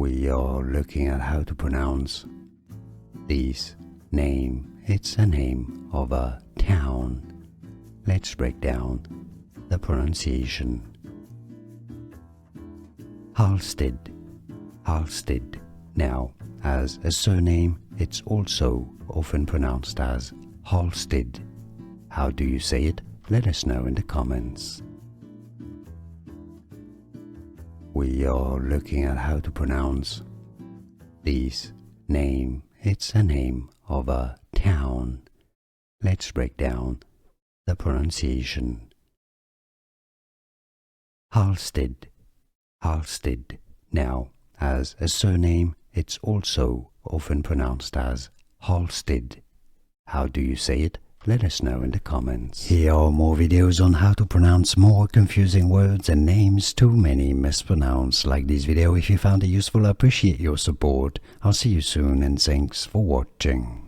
We are looking at how to pronounce this name. It's a name of a town. Let's break down the pronunciation. Halstead, Halstead. Now, as a surname, it's also often pronounced as Halstead. How do you say it? Let us know in the comments. We are looking at how to pronounce this name. It's a name of a town. Let's break down the pronunciation. Halstead, Halstead. Now, as a surname, it's also often pronounced as Halstead. How do you say it? Let us know in the comments. Here are more videos on how to pronounce more confusing words and names too many mispronounced. Like this video if you found it useful. I appreciate your support. I'll see you soon and thanks for watching.